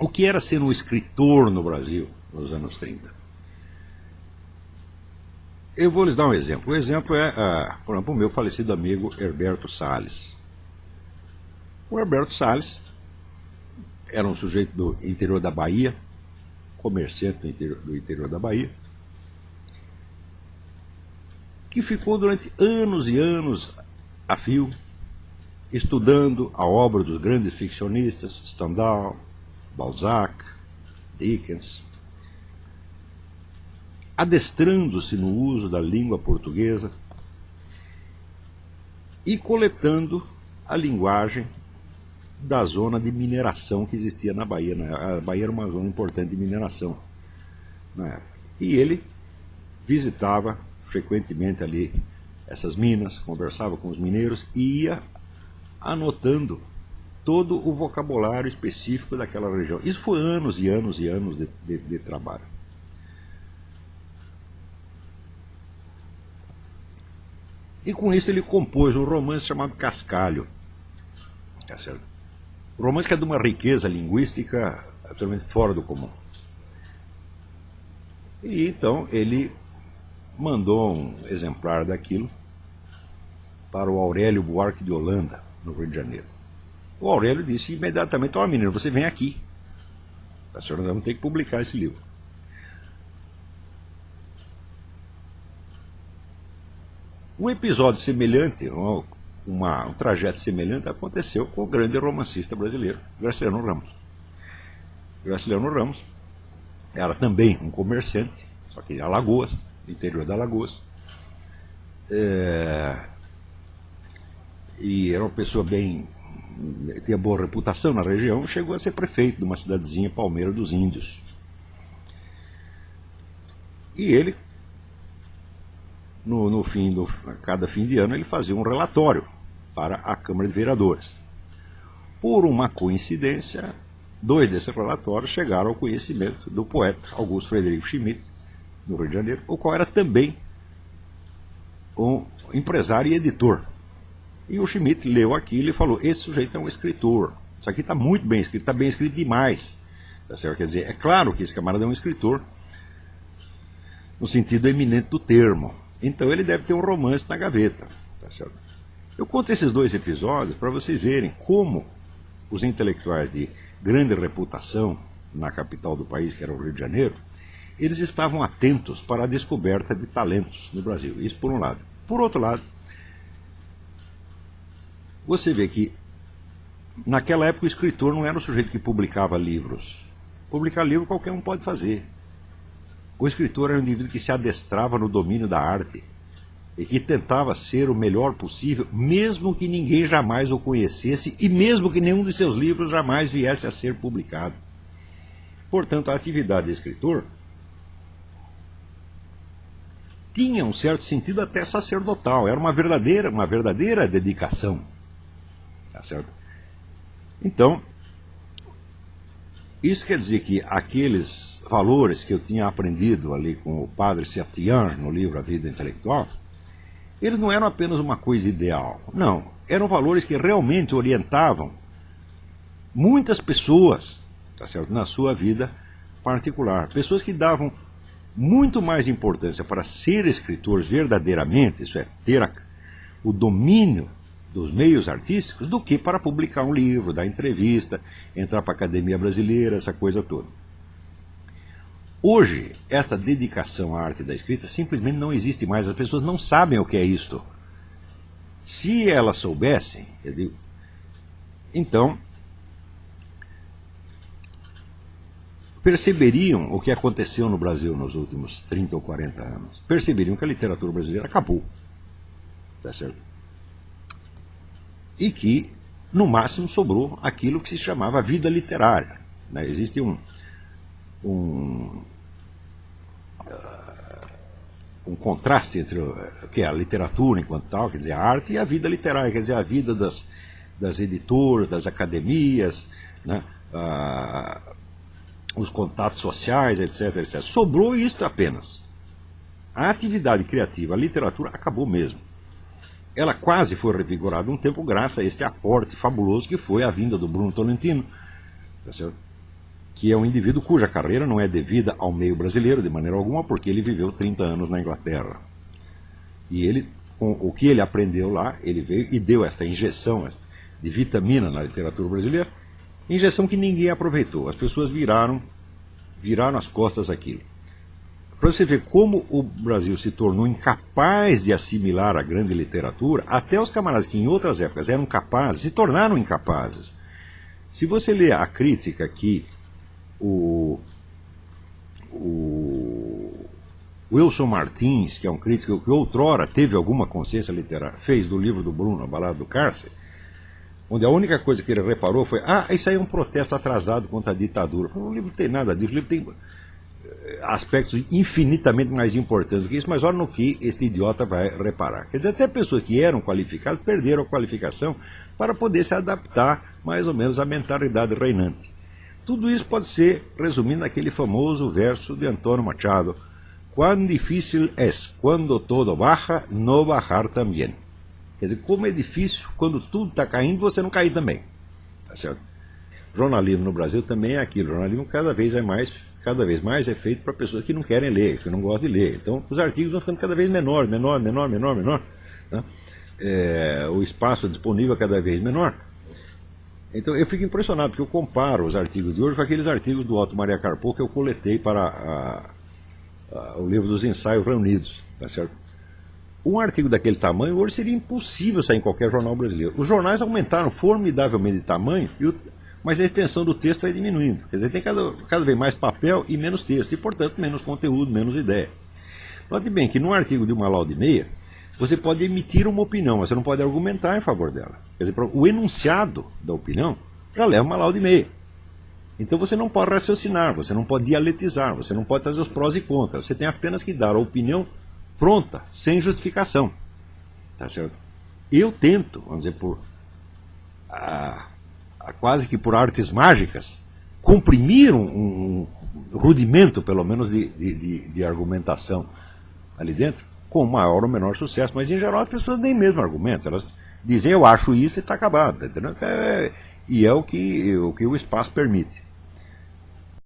o que era ser um escritor no Brasil nos anos 30. Eu vou lhes dar um exemplo. O exemplo é, por exemplo, o meu falecido amigo Herberto Salles. O Herberto Salles era um sujeito do interior da Bahia, comerciante do interior da Bahia, que ficou durante anos e anos a fio estudando a obra dos grandes ficcionistas, Stendhal, Balzac, Dickens, adestrando-se no uso da língua portuguesa e coletando a linguagem da zona de mineração que existia na Bahia. A Bahia era uma zona importante de mineração na época. E ele visitava frequentemente ali essas minas, conversava com os mineiros e ia anotando todo o vocabulário específico daquela região. Isso foi anos e anos e anos de trabalho. E com isso ele compôs um romance chamado Cascalho. Tá certo? Um romance que é de uma riqueza linguística absolutamente fora do comum. E então ele mandou um exemplar daquilo para o Aurélio Buarque de Holanda, no Rio de Janeiro. O Aurélio disse imediatamente: ó, menino, você vem aqui. Tá certo? Nós vamos ter que publicar esse livro. Um episódio semelhante, um trajeto semelhante aconteceu com o grande romancista brasileiro, Graciliano Ramos. Graciliano Ramos era também um comerciante, só que em Alagoas, no interior da Alagoas. E era uma pessoa tinha boa reputação na região, chegou a ser prefeito de uma cidadezinha, Palmeira dos Índios. E ele, cada fim de ano, ele fazia um relatório para a Câmara de Vereadores. Por uma coincidência, 2 desses relatórios chegaram ao conhecimento do poeta Augusto Frederico Schmidt, no Rio de Janeiro, o qual era também um empresário e editor. E o Schmidt leu aquilo e falou: esse sujeito é um escritor, isso aqui está muito bem escrito, está bem escrito demais. Tá certo? Quer dizer, é claro que esse camarada é um escritor no sentido eminente do termo. Então ele deve ter um romance na gaveta. Tá certo? Eu conto esses 2 episódios para vocês verem como os intelectuais de grande reputação na capital do país, que era o Rio de Janeiro, eles estavam atentos para a descoberta de talentos no Brasil. Isso por um lado. Por outro lado, você vê que naquela época o escritor não era o sujeito que publicava livros. Publicar livro qualquer um pode fazer. O escritor era um indivíduo que se adestrava no domínio da arte e que tentava ser o melhor possível, mesmo que ninguém jamais o conhecesse e mesmo que nenhum de seus livros jamais viesse a ser publicado. Portanto, a atividade de escritor tinha um certo sentido até sacerdotal, era uma verdadeira dedicação. Tá certo? Então, isso quer dizer que aqueles valores que eu tinha aprendido ali com o padre Sertian no livro A Vida Intelectual, eles não eram apenas uma coisa ideal. Não, eram valores que realmente orientavam muitas pessoas, tá certo, na sua vida particular. Pessoas que davam muito mais importância para ser escritores verdadeiramente, isso é, ter o domínio dos meios artísticos, do que para publicar um livro, dar entrevista, entrar para a Academia Brasileira, essa coisa toda. Hoje, esta dedicação à arte da escrita simplesmente não existe mais. As pessoas não sabem o que é isto. Se elas soubessem, então perceberiam o que aconteceu no Brasil nos últimos 30 ou 40 anos. Perceberiam que a literatura brasileira acabou. Tá certo? E que, no máximo, sobrou aquilo que se chamava vida literária. Né? Existe um contraste entre o que é a literatura enquanto tal, quer dizer, a arte, e a vida literária, quer dizer, a vida das editoras, das academias, né? Os contatos sociais, etc, etc. Sobrou isto apenas. A atividade criativa, a literatura, acabou mesmo. Ela quase foi revigorada um tempo graças a este aporte fabuloso que foi a vinda do Bruno Tolentino, tá certo? que é um indivíduo cuja carreira não é devida ao meio brasileiro de maneira alguma, porque ele viveu 30 anos na Inglaterra. E ele, com o que ele aprendeu lá, ele veio e deu esta injeção de vitamina na literatura brasileira, injeção que ninguém aproveitou. As pessoas viraram as costas àquilo. Para você ver como o Brasil se tornou incapaz de assimilar a grande literatura, até os camaradas que em outras épocas eram capazes, se tornaram incapazes. Se você ler a crítica que o Wilson Martins, que é um crítico que outrora teve alguma consciência literária, fez do livro do Bruno, A Balada do Cárcere, onde a única coisa que ele reparou foi: isso aí é um protesto atrasado contra a ditadura. O livro não tem nada disso, o livro tem aspectos infinitamente mais importantes do que isso, mas olha no que este idiota vai reparar. Quer dizer, até pessoas que eram qualificadas perderam a qualificação para poder se adaptar mais ou menos à mentalidade reinante. Tudo isso pode ser resumido naquele famoso verso de Antônio Machado: "Quão difícil es, quando todo baja, no bajar também." Quer dizer, como é difícil quando tudo está caindo, você não cair também. Tá certo? Jornalismo no Brasil também é aquilo. O jornalismo cada vez mais é feito para pessoas que não querem ler, que não gostam de ler. Então, os artigos vão ficando cada vez menor. Né? O espaço disponível é cada vez menor. Então, eu fico impressionado, porque eu comparo os artigos de hoje com aqueles artigos do Otto Maria Carpo que eu coletei para o livro dos ensaios reunidos. Tá certo? Um artigo daquele tamanho hoje seria impossível sair em qualquer jornal brasileiro. Os jornais aumentaram formidavelmente de tamanho, mas a extensão do texto vai diminuindo. Quer dizer, tem cada vez mais papel e menos texto, e portanto menos conteúdo, menos ideia. Note bem que num artigo de 1 hora e meia, você pode emitir uma opinião, mas você não pode argumentar em favor dela. Quer dizer, o enunciado da opinião já leva 1 hora e meia. Então você não pode raciocinar, você não pode dialetizar, você não pode trazer os prós e contras. Você tem apenas que dar a opinião pronta, sem justificação. Tá certo? Eu tento, vamos dizer, quase que por artes mágicas, comprimir um rudimento, pelo menos, de argumentação ali dentro, com maior ou menor sucesso. Mas, em geral, as pessoas nem mesmo argumentam. Elas dizem: eu acho isso e está acabado. Entendeu? E é o que o espaço permite.